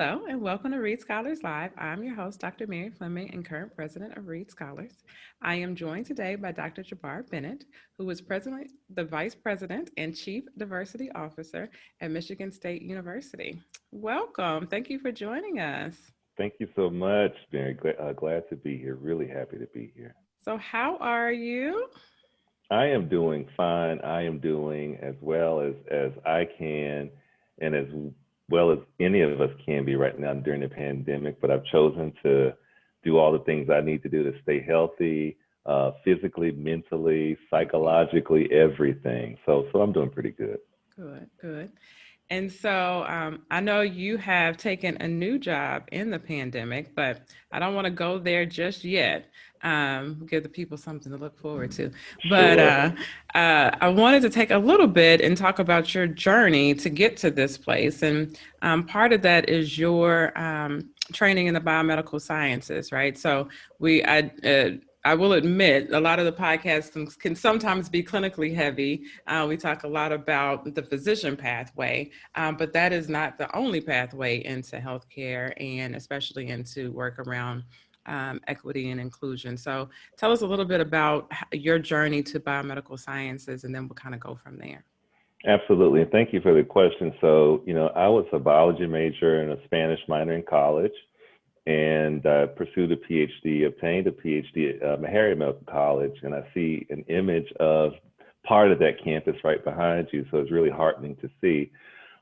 Hello, and welcome to Read Scholars Live. I'm your host, Dr. Mary Fleming, and current president of Read Scholars. I am joined today by Dr. Jabbar Bennett, who is presently the vice president and chief diversity officer at Michigan State University. Welcome. Thank you for joining us. Thank you so much, Mary. Glad to be here. Really happy to be here. So, how are you? I am doing fine. I am doing as well as I can and as well as any of us can be right now during the pandemic. But I've chosen to do all the things I need to do to stay healthy, physically, mentally, psychologically, everything. So I'm doing pretty good. Good, good. And so I know you have taken a new job in the pandemic, but I don't want to go there just yet. Give the people something to look forward to. But Sure. I wanted to take a little bit and talk about your journey to get to this place. And part of that is your training in the biomedical sciences, right? So I will admit a lot of the podcasts can sometimes be clinically heavy. We talk a lot about the physician pathway, but that is not the only pathway into healthcare and especially into work around equity and inclusion. So tell us a little bit about your journey to biomedical sciences, and then we'll kind of go from there. Absolutely. And thank you for the question. So, I was a biology major and a Spanish minor in college and pursued a PhD, obtained a PhD at Meharry Medical College. And I see an image of part of that campus right behind you. So it's really heartening to see.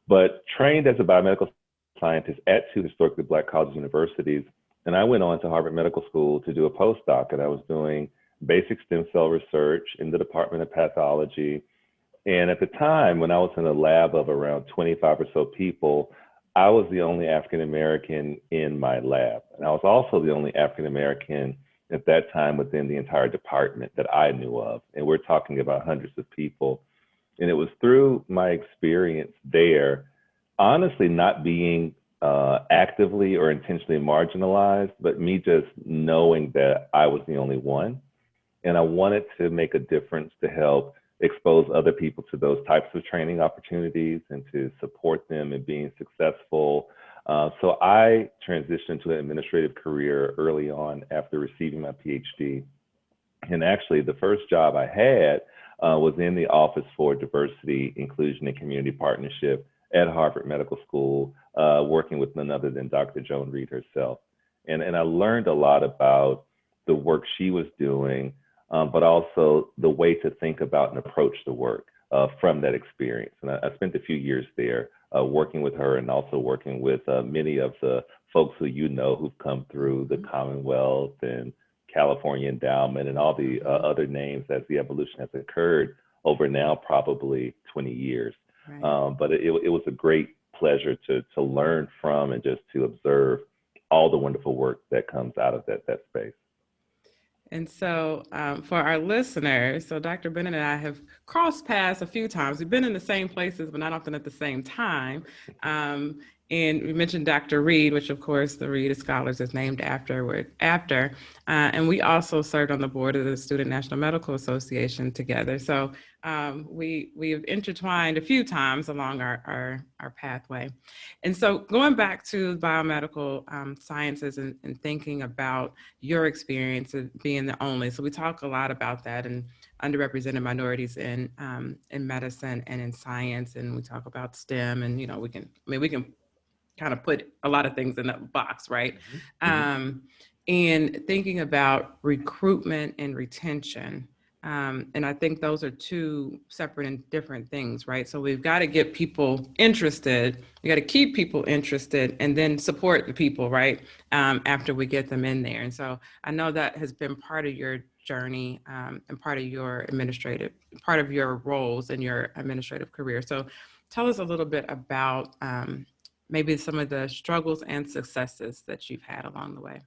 But trained as a biomedical scientist at two historically Black college universities. And I went on to Harvard Medical School to do a postdoc. And I was doing basic stem cell research in the Department of Pathology. And at the time, when I was in a lab of around 25 or so people, I was the only African American in my lab. And I was also the only African American at that time within the entire department that I knew of. And we're talking about hundreds of people. And it was through my experience there, honestly, not being actively or intentionally marginalized, but me just knowing that I was the only one. And I wanted to make a difference to help expose other people to those types of training opportunities and to support them in being successful. So I transitioned to an administrative career early on after receiving my PhD. And actually, the first job I had was in the Office for Diversity, Inclusion, and Community Partnership at Harvard Medical School, working with none other than Dr. Joan Reed herself. And I learned a lot about the work she was doing, but also the way to think about and approach the work from that experience. And I spent a few years there working with her and also working with many of the folks who who've come through the Commonwealth and California Endowment and all the other names as the evolution has occurred over now probably 20 years. Right. But it was a great pleasure to learn from and just to observe all the wonderful work that comes out of that space. And so for our listeners, so Dr. Bennett and I have crossed paths a few times. We've been in the same places, but not often at the same time. And we mentioned Dr. Reed, which of course the Reed Scholars is named after. And we also served on the board of the Student National Medical Association together. So we have intertwined a few times along our pathway. And so going back to biomedical sciences and thinking about your experience of being the only, so we talk a lot about that and underrepresented minorities in medicine and in science, and we talk about STEM, and we can kind of put a lot of things in that box, right? And thinking about recruitment and retention. And I think those are two separate and different things, right? So we've got to get people interested. We got to keep people interested and then support the people, right? After we get them in there. And so I know that has been part of your journey and part of your roles in your administrative career. So tell us a little bit about maybe some of the struggles and successes that you've had along the way.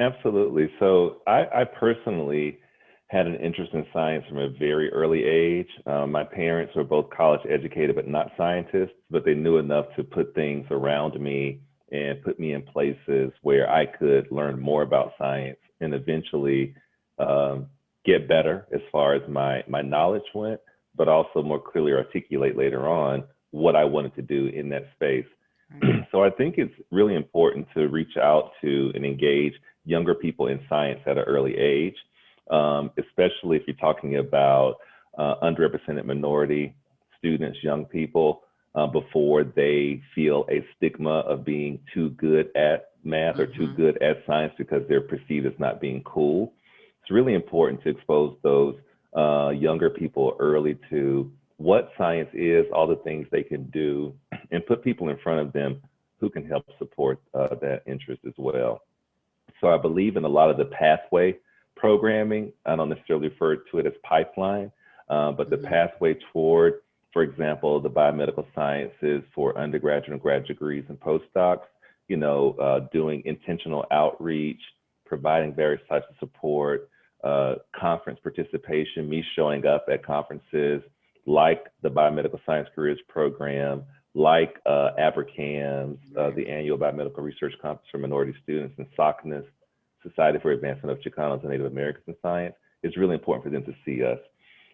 Absolutely. So I personally had an interest in science from a very early age. My parents were both college educated, but not scientists, but they knew enough to put things around me and put me in places where I could learn more about science and eventually get better as far as my knowledge went, but also more clearly articulate later on what I wanted to do in that space. Right. So I think it's really important to reach out to and engage younger people in science at an early age, especially if you're talking about underrepresented minority students, young people, before they feel a stigma of being too good at math or too Mm-hmm. good at science because they're perceived as not being cool. It's really important to expose those younger people early to what science is, all the things they can do, and put people in front of them who can help support that interest as well. So I believe in a lot of the pathway programming. I don't necessarily refer to it as pipeline, but the Mm-hmm. pathway toward, for example, the biomedical sciences for undergraduate and graduate degrees and postdocs, doing intentional outreach, providing various types of support, conference participation, me showing up at conferences like the Biomedical Science Careers Program, like ABRCAMS, Right. the annual Biomedical Research Conference for Minority Students, and SOCNAS, Society for Advancement of Chicanos and Native Americans in Science. It's really important for them to see us.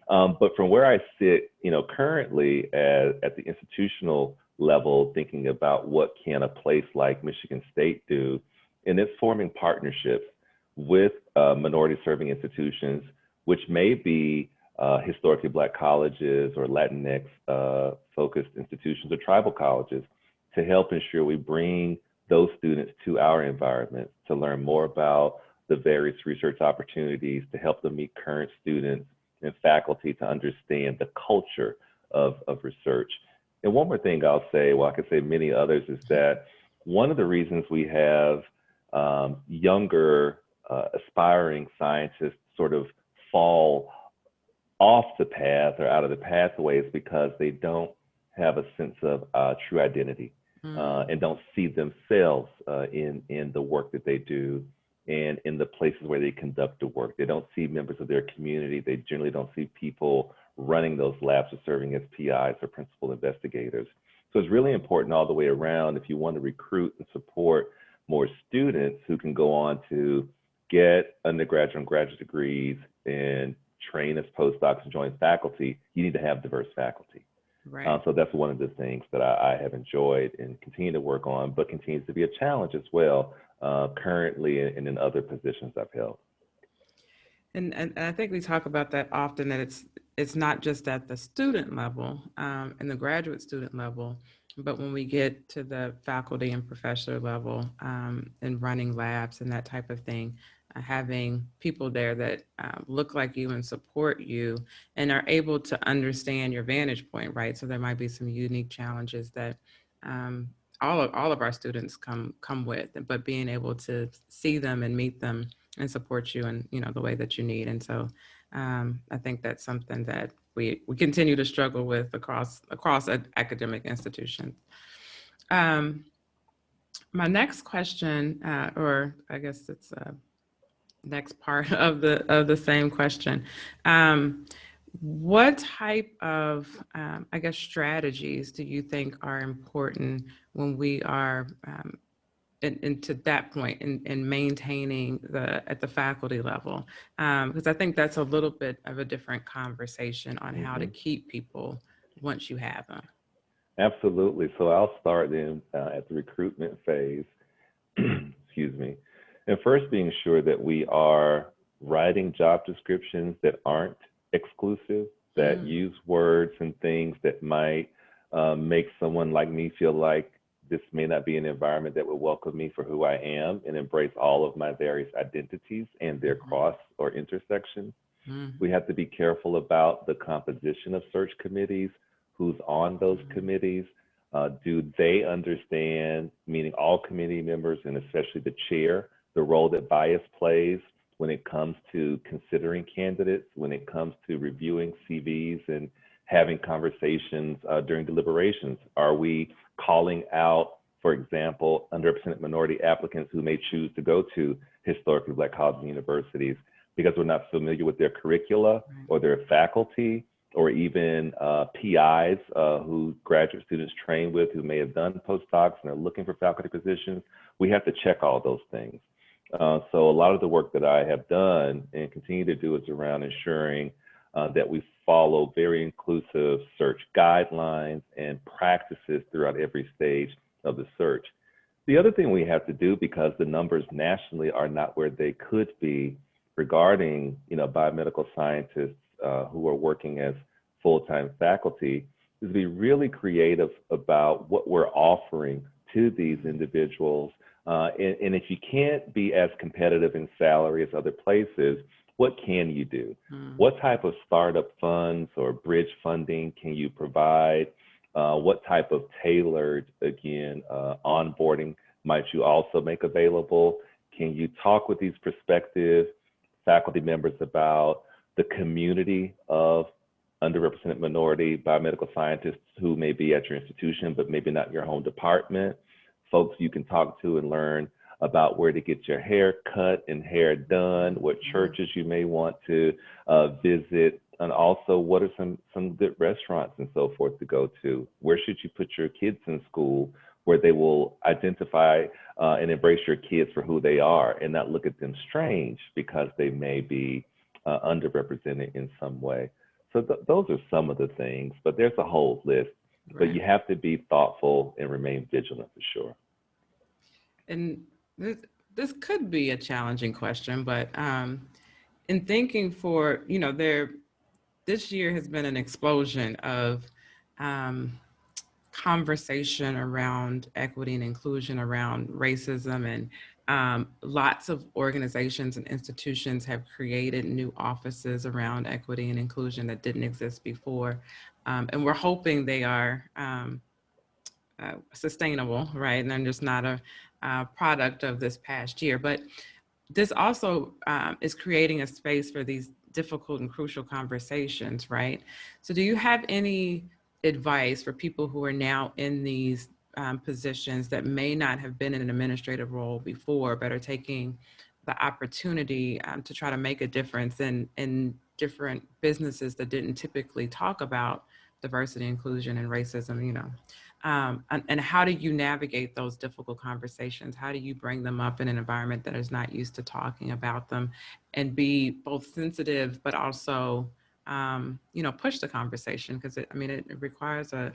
But from where I sit, currently at the institutional level, thinking about what can a place like Michigan State do, and it's forming partnerships with minority serving institutions, which may be historically Black colleges or Latinx focused institutions or tribal colleges, to help ensure we bring those students to our environment to learn more about the various research opportunities, to help them meet current students and faculty, to understand the culture of research. And one more thing I'll say, well, I could say many others, is that one of the reasons we have younger aspiring scientists sort of fall off the path or out of the pathway is because they don't have a sense of true identity, Mm. and don't see themselves in the work that they do and in the places where they conduct the work. They don't see members of their community. They generally don't see people running those labs or serving as PIs or principal investigators. So it's really important all the way around if you want to recruit and support more students who can go on to get undergraduate and graduate degrees and train as postdocs and join faculty, you need to have diverse faculty. Right. So that's one of the things that I have enjoyed and continue to work on, but continues to be a challenge as well, currently and in other positions I've held. And I think we talk about that often, that it's not just at the student level and the graduate student level, but when we get to the faculty and professor level and running labs and that type of thing, having people there that look like you and support you and are able to understand your vantage point, right? So there might be some unique challenges that um, all of our students come with, but being able to see them and meet them and support you in the way that you need. And so I think that's something that we continue to struggle with across academic institutions. Um, my next question, or I guess it's next part of the same question. Um, what type of, I guess, strategies do you think are important when we are and to that point in maintaining at the faculty level, because I think that's a little bit of a different conversation on how to Hmm. keep people once you have them. Absolutely. So I'll start then at the recruitment phase. Excuse me. And first, being sure that we are writing job descriptions that aren't exclusive, that Mm, use words and things that might make someone like me feel like this may not be an environment that would welcome me for who I am and embrace all of my various identities and their mhm, cross or intersections. We mhm, have to be careful about the composition of search committees, who's on those mhm, committees. Do they understand, meaning all committee members and especially the chair, the role that bias plays when it comes to considering candidates, when it comes to reviewing CVs and having conversations during deliberations? Are we calling out, for example, underrepresented minority applicants who may choose to go to historically Black colleges and universities because we're not familiar with their curricula right, or their faculty, or even PIs who graduate students train with who may have done postdocs and are looking for faculty positions? We have to check all those things. So a lot of the work that I have done and continue to do is around ensuring that we follow very inclusive search guidelines and practices throughout every stage of the search. The other thing we have to do, because the numbers nationally are not where they could be regarding, biomedical scientists who are working as full-time faculty, is be really creative about what we're offering to these individuals. And if you can't be as competitive in salary as other places, what can you do? What type of startup funds or bridge funding can you provide? What type of tailored, again, onboarding might you also make available? Can you talk with these prospective faculty members about the community of underrepresented minority biomedical scientists who may be at your institution, but maybe not in your home department? Folks you can talk to and learn about where to get your hair cut and hair done, what churches you may want to visit, and also what are some good restaurants and so forth to go to. Where should you put your kids in school where they will identify and embrace your kids for who they are and not look at them strange because they may be underrepresented in some way. So those are some of the things, but there's a whole list. Right. But you have to be thoughtful and remain vigilant for sure. And this could be a challenging question, but in thinking for, this year has been an explosion of conversation around equity and inclusion, around racism, and lots of organizations and institutions have created new offices around equity and inclusion that didn't exist before. And we're hoping they are sustainable, right? And they're just not a product of this past year. But this also is creating a space for these difficult and crucial conversations, right? So do you have any advice for people who are now in these positions that may not have been in an administrative role before, but are taking the opportunity to try to make a difference in different businesses that didn't typically talk about diversity, inclusion, and racism, and how do you navigate those difficult conversations? How do you bring them up in an environment that is not used to talking about them and be both sensitive, but also, push the conversation? Because it requires a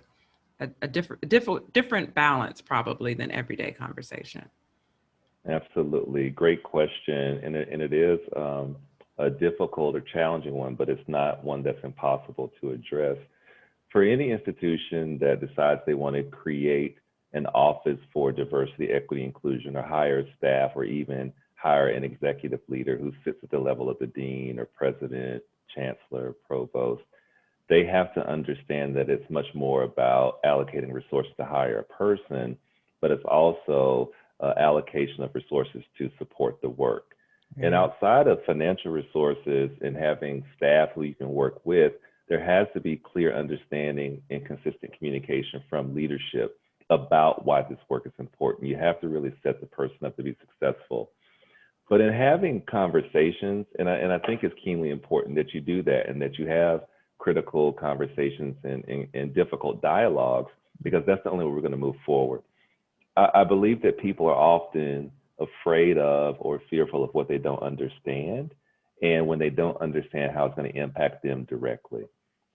different balance probably than everyday conversation. Absolutely. Great question. And it is a difficult or challenging one, but it's not one that's impossible to address. For any institution that decides they want to create an office for diversity, equity, inclusion, or hire staff, or even hire an executive leader who sits at the level of the dean or president, chancellor, provost, they have to understand that it's much more about allocating resources to hire a person, but it's also allocation of resources to support the work. Mm-hmm. And outside of financial resources and having staff who you can work with, there has to be clear understanding and consistent communication from leadership about why this work is important. You have to really set the person up to be successful. But in having conversations, and I think it's keenly important that you do that and that you have critical conversations and difficult dialogues, because that's the only way we're going to move forward. I believe that people are often afraid of or fearful of what they don't understand, and when they don't understand how it's going to impact them directly.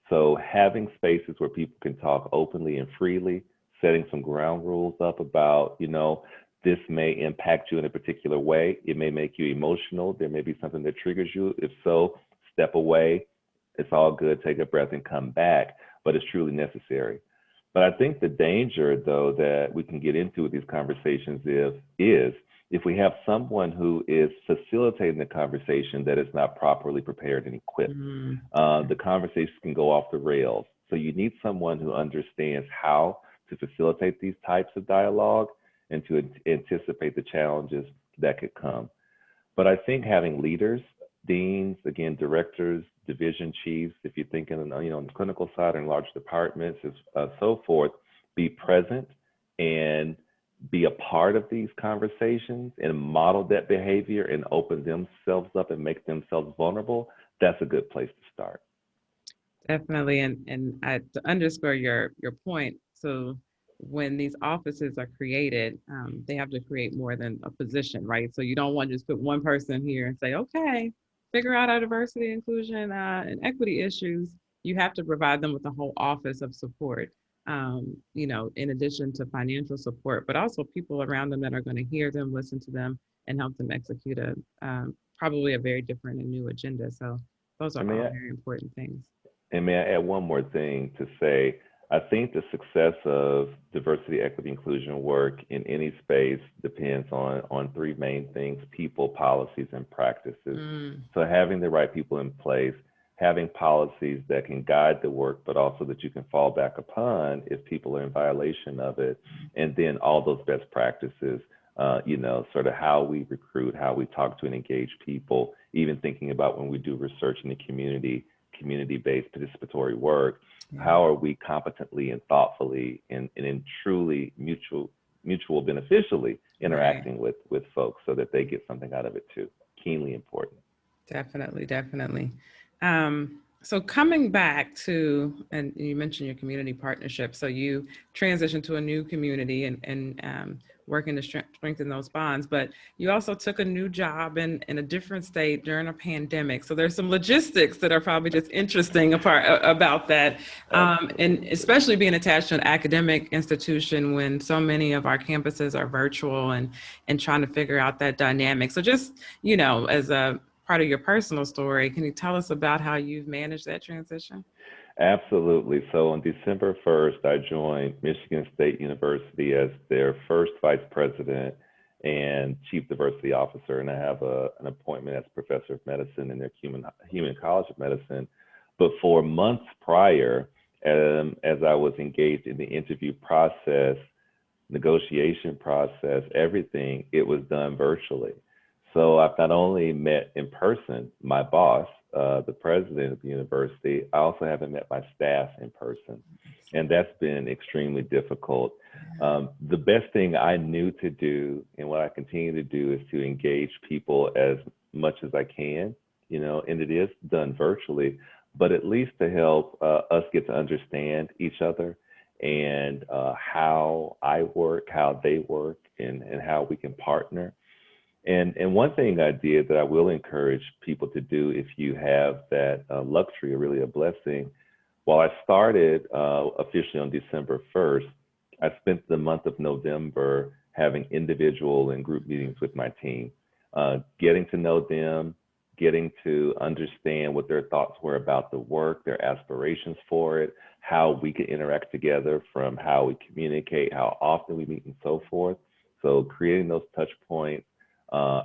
So having spaces where people can talk openly and freely, setting some ground rules up about, this may impact you in a particular way. It may make you emotional. There may be something that triggers you. If so, step away. It's all good. Take a breath and come back, but it's truly necessary. But I think the danger, though, that we can get into with these conversations is if we have someone who is facilitating the conversation that is not properly prepared and equipped. The conversation can go off the rails. So you need someone who understands how to facilitate these types of dialogue and to anticipate the challenges that could come. But I think having leaders, deans, again, directors, division chiefs, if you're thinking, on the clinical side or in large departments, so forth, be present and be a part of these conversations and model that behavior and open themselves up and make themselves vulnerable. That's a good place to start. Definitely. And to underscore your point, so when these offices are created, they have to create more than a position, right? So you don't want to just put one person here and say, okay, figure out our diversity, inclusion, and equity issues. You have to provide them with a whole office of support in addition to financial support, but also people around them that are going to hear them, listen to them, and help them execute probably a very different and new agenda. So those are And may all I, very important things. and may I add one more thing to say? I think the success of diversity, equity, inclusion work in any space depends on three main things: people, policies, and practices. Mm, So having the right people in place, having policies that can guide the work, but also that you can fall back upon if people are in violation of it, and then all those best practices. Sort of how we recruit, how we talk to and engage people, even thinking about when we do research in the community, community-based participatory work, yeah, how are we competently and thoughtfully and in truly mutual beneficially right. interacting with folks so that they get something out of it too. Keenly important. Definitely, definitely. So coming back to, and you mentioned your community partnership. So you transitioned to a new community and working to strengthen those bonds, but you also took a new job in a different state during a pandemic. So there's some logistics that are probably just interesting about that. And Absolutely. especially being attached to an academic institution when so many of our campuses are virtual and trying to figure out that dynamic. So just, as a part of your personal story. Can you tell us about how you've managed that transition? Absolutely. So on December 1st, I joined Michigan State University as their first vice president and chief diversity officer. And I have an appointment as professor of medicine in their human college of medicine. But for months prior, as I was engaged in the interview process, negotiation process, everything, it was done virtually. So I've not only met in person my boss, the president of the university, I also haven't met my staff in person. And that's been extremely difficult. The best thing I knew to do and what I continue to do is to engage people as much as I can, and it is done virtually, but at least to help us get to understand each other and how I work, how they work, and how we can partner. And one thing I did that I will encourage people to do if you have that luxury, or really a blessing. While I started officially on December 1st, I spent the month of November having individual and group meetings with my team, getting to know them, getting to understand what their thoughts were about the work, their aspirations for it, how we could interact together, from how we communicate, how often we meet, and so forth. So creating those touch points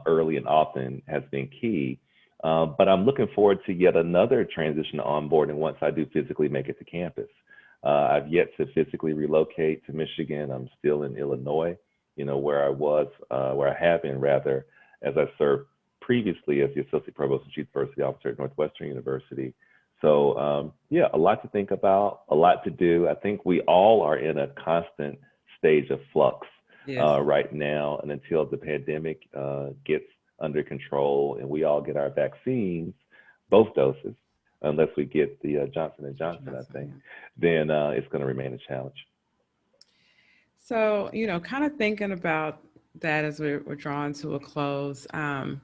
early and often has been key. But I'm looking forward to yet another transition to onboarding once I do physically make it to campus. I've yet to physically relocate to Michigan. I'm still in Illinois, where I have been rather, as I served previously as the Associate Provost and Chief Diversity Officer at Northwestern University. So yeah, a lot to think about, a lot to do. I think we all are in a constant stage of flux Yes. right now, and until the pandemic gets under control and we all get our vaccines, both doses, unless we get the Johnson and Johnson, I think, Yeah. then it's going to remain a challenge. So, kind of thinking about that as we're drawing to a close, and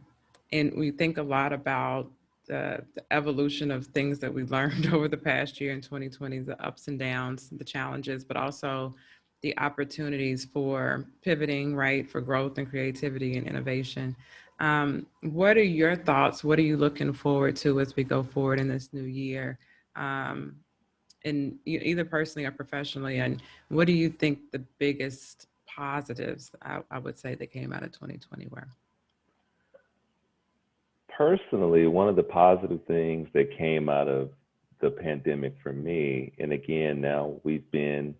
we think a lot about the evolution of things that we learned over the past year in 2020, the ups and downs, the challenges, but also the opportunities for pivoting, right, for growth and creativity and innovation. What are your thoughts? What are you looking forward to as we go forward in this new year? Um, and either personally or professionally, and what do you think the biggest positives I would say that came out of 2020 were? Personally, one of the positive things that came out of the pandemic for me, and again, now we've been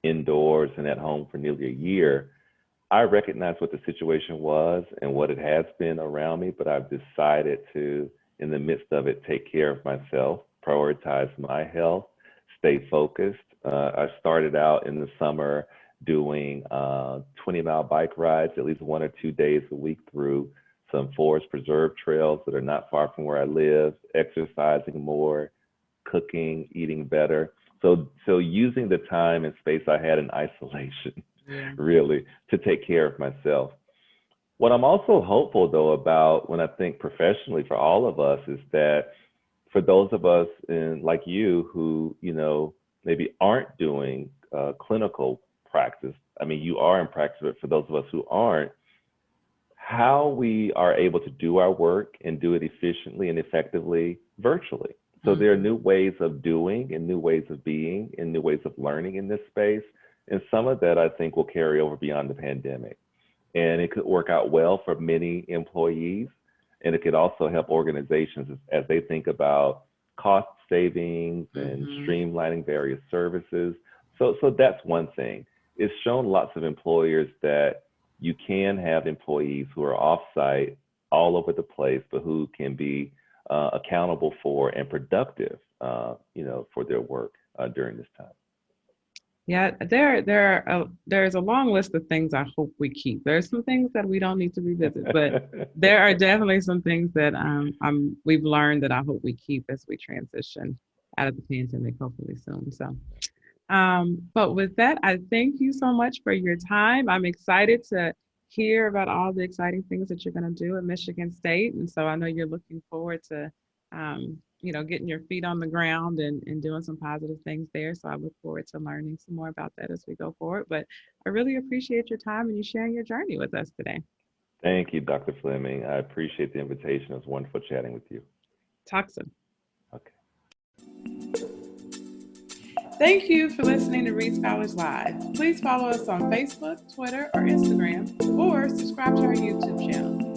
indoors and at home for nearly a year, I recognize what the situation was and what it has been around me, but I've decided to, in the midst of it, take care of myself, prioritize my health, stay focused. I started out in the summer doing 20-mile bike rides at least 1 or 2 days a week through some forest preserve trails that are not far from where I live, exercising more, cooking, eating better. So using the time and space I had in isolation, Yeah. really, to take care of myself. What I'm also hopeful though about when I think professionally for all of us is that for those of us like you who, maybe aren't doing clinical practice. I mean, you are in practice, but for those of us who aren't, how we are able to do our work and do it efficiently and effectively virtually. So there are new ways of doing and new ways of being and new ways of learning in this space. And some of that I think will carry over beyond the pandemic. And it could work out well for many employees. And it could also help organizations as they think about cost savings and streamlining various services. So that's one thing. It's shown lots of employers that you can have employees who are off-site all over the place, but who can be accountable for and productive, for their work during this time. Yeah, there's a long list of things I hope we keep. There's some things that we don't need to revisit, but there are definitely some things that we've learned that I hope we keep as we transition out of the pandemic, hopefully soon. So, but with that, I thank you so much for your time. I'm excited to hear about all the exciting things that you're going to do at Michigan State, and so I know you're looking forward to getting your feet on the ground and doing some positive things there. So I look forward to learning some more about that as we go forward. But I really appreciate your time and you sharing your journey with us today. Thank you, Dr. Fleming. I appreciate the invitation. It was wonderful chatting with you. Talk soon. Okay. Thank you for listening to Read Scholars Live. Please follow us on Facebook, Twitter, or Instagram, or subscribe to our YouTube channel.